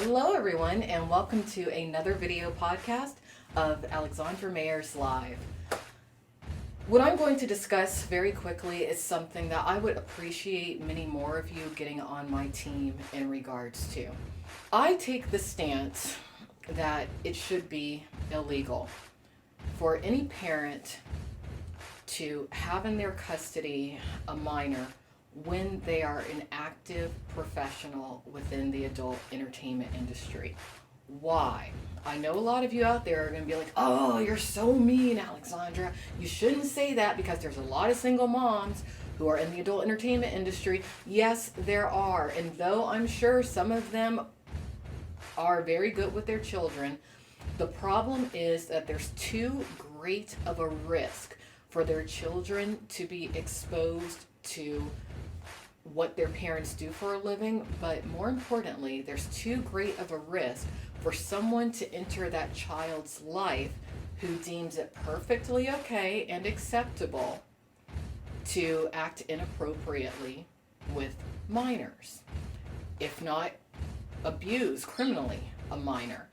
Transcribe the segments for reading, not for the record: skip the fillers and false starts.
Hello everyone and welcome to another video podcast of Alexandra Mayers Live. What I'm going to discuss very quickly is something that I would appreciate many more of you getting on my team in regards to. I take the stance that it should be illegal for any parent to have in their custody a minor when they are an active professional within the adult entertainment industry. Why? I know a lot of you out there are going to be like, oh, you're so mean, Alexandra. You shouldn't say that because there's a lot of single moms who are in the adult entertainment industry. Yes, there are. And though I'm sure some of them are very good with their children, the problem is that there's too great of a risk for their children to be exposed to what their parents do for a living, but more importantly, there's too great of a risk for someone to enter that child's life who deems it perfectly okay and acceptable to act inappropriately with minors, if not abuse criminally a minor.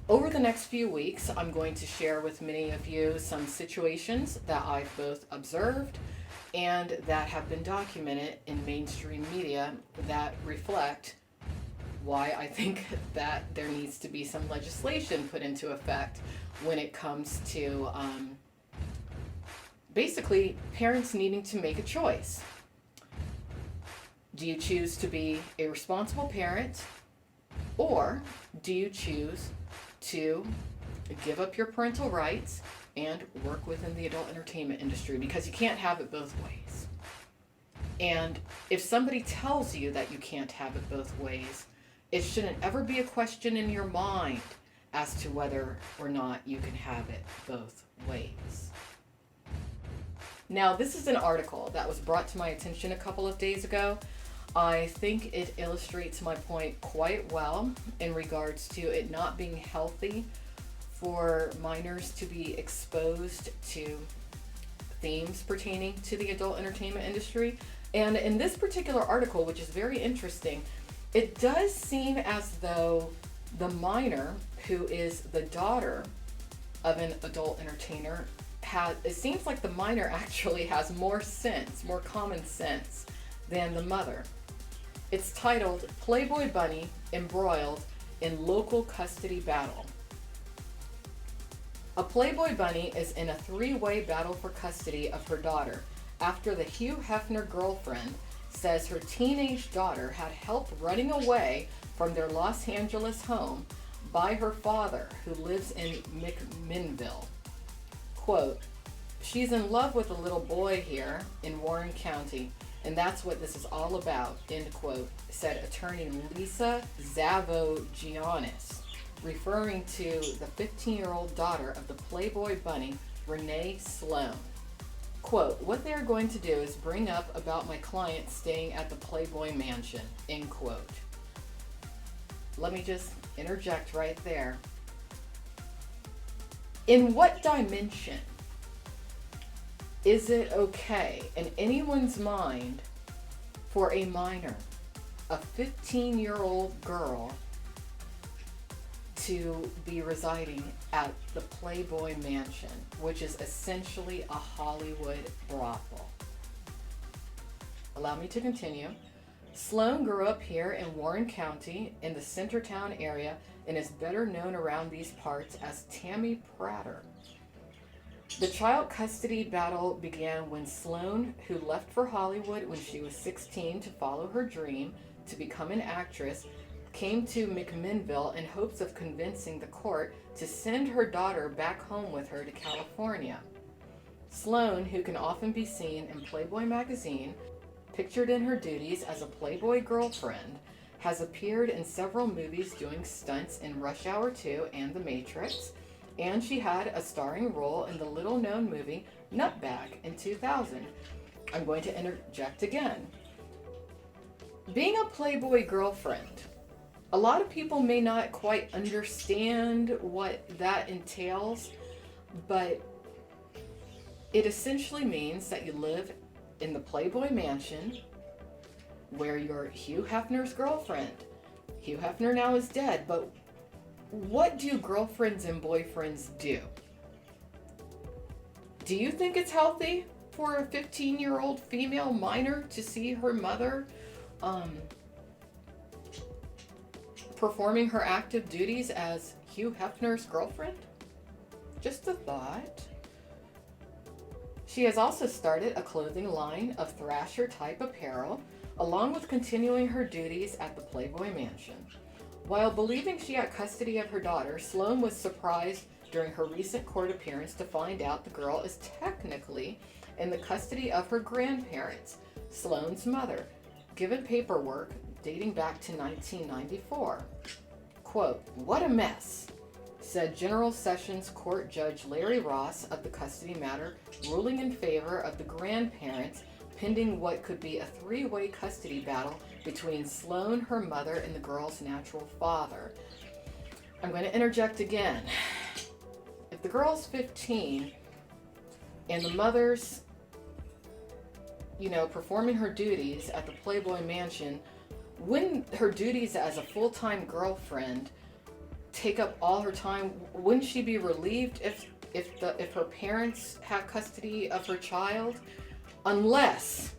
Over the next few weeks, I'm going to share with many of you some situations that I've both observed and that have been documented in mainstream media that reflect why I think that there needs to be some legislation put into effect when it comes to basically parents needing to make a choice. Do you choose to be a responsible parent, or do you choose to give up your parental rights and work within the adult entertainment industry? Because you can't have it both ways. And if somebody tells you that you can't have it both ways, it shouldn't ever be a question in your mind as to whether or not you can have it both ways. Now, this is an article that was brought to my attention a couple of days ago. I think it illustrates my point quite well in regards to it not being healthy for minors to be exposed to themes pertaining to the adult entertainment industry. And in this particular article, which is very interesting, it does seem as though the minor, who is the daughter of an adult entertainer, it seems like the minor actually has more sense, more common sense than the mother. It's titled, Playboy Bunny Embroiled in Local Custody Battle. A Playboy bunny is in a three-way battle for custody of her daughter after the Hugh Hefner girlfriend says her teenage daughter had help running away from their Los Angeles home by her father, who lives in McMinnville. Quote, she's in love with a little boy here in Warren County, and that's what this is all about, end quote, said attorney Lisa Zavogiannis, referring to the 15-year-old daughter of the Playboy bunny, Renee Sloan. Quote, what they're going to do is bring up about my client staying at the Playboy mansion, end quote. Let me just interject right there. In what dimension is it okay in anyone's mind for a minor, a 15-year-old girl, to be residing at the Playboy Mansion, which is essentially a Hollywood brothel? Allow me to continue. Sloan grew up here in Warren County in the Centertown area and is better known around these parts as Tammy Prater. The child custody battle began when Sloan, who left for Hollywood when she was 16 to follow her dream to become an actress, came to McMinnville in hopes of convincing the court to send her daughter back home with her to California. Sloan, who can often be seen in Playboy magazine, pictured in her duties as a Playboy girlfriend, has appeared in several movies doing stunts in Rush Hour 2 and The Matrix, and she had a starring role in the little-known movie Nutbag in 2000. I'm going to interject again. Being a Playboy girlfriend, a lot of people may not quite understand what that entails, but it essentially means that you live in the Playboy mansion where you're Hugh Hefner's girlfriend. Hugh Hefner now is dead, but what do girlfriends and boyfriends do? Do you think it's healthy for a 15-year-old female minor to see her mother performing her active duties as Hugh Hefner's girlfriend? Just a thought. She has also started a clothing line of Thrasher-type apparel, along with continuing her duties at the Playboy Mansion. While believing she had custody of her daughter, Sloan was surprised during her recent court appearance to find out the girl is technically in the custody of her grandparents, Sloan's mother, given paperwork dating back to 1994. Quote, "What a mess," said General Sessions Court Judge Larry Ross of the custody matter, ruling in favor of the grandparents, pending what could be a three-way custody battle between Sloan, her mother, and the girl's natural father. I'm going to interject again. If the girl's 15 and the mother's, performing her duties at the Playboy Mansion, wouldn't her duties as a full-time girlfriend take up all her time? Wouldn't she be relieved if her parents have custody of her child? Unless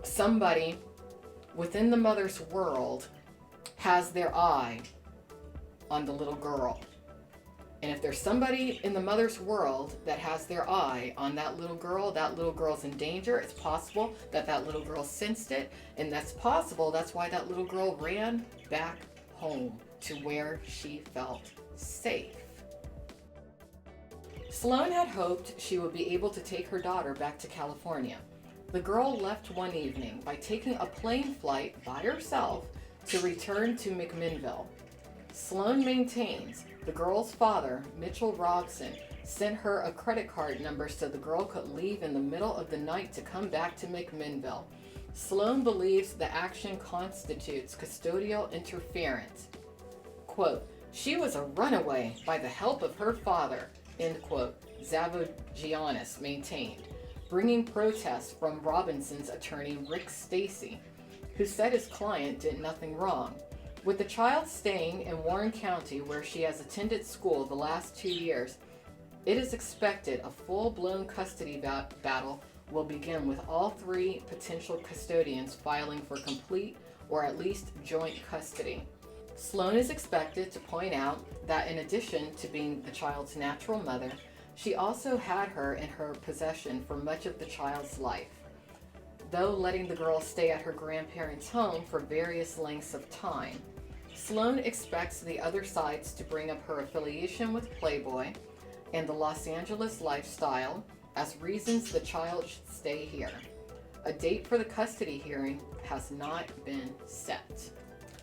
somebody within the mother's world has their eye on the little girl. And if there's somebody in the mother's world that has their eye on that little girl's in danger. It's possible that little girl sensed it, and that's possible that's why that little girl ran back home to where she felt safe. Sloan had hoped she would be able to take her daughter back to California. The girl left one evening by taking a plane flight by herself to return to McMinnville. Sloan maintains the girl's father, Mitchell Robson, sent her a credit card number so the girl could leave in the middle of the night to come back to McMinnville. Sloan believes the action constitutes custodial interference. Quote, "She was a runaway by the help of her father," end quote, Zavogiannis maintained, bringing protests from Robinson's attorney Rick Stacy, who said his client did nothing wrong. With the child staying in Warren County, where she has attended school the last 2 years, it is expected a full-blown custody battle will begin with all three potential custodians filing for complete or at least joint custody. Sloan is expected to point out that in addition to being the child's natural mother, she also had her in her possession for much of the child's life, though letting the girl stay at her grandparents' home for various lengths of time. Sloan expects the other sides to bring up her affiliation with Playboy and the Los Angeles lifestyle as reasons the child should stay here. A date for the custody hearing has not been set.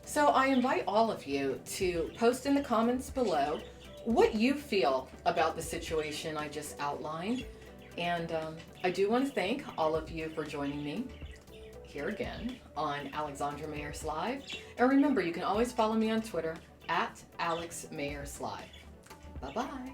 So I invite all of you to post in the comments below what you feel about the situation I just outlined. And I do want to thank all of you for joining me here again on Alexandra Mayers Live. And remember, you can always follow me on Twitter at Alex Mayers Live. Bye-bye.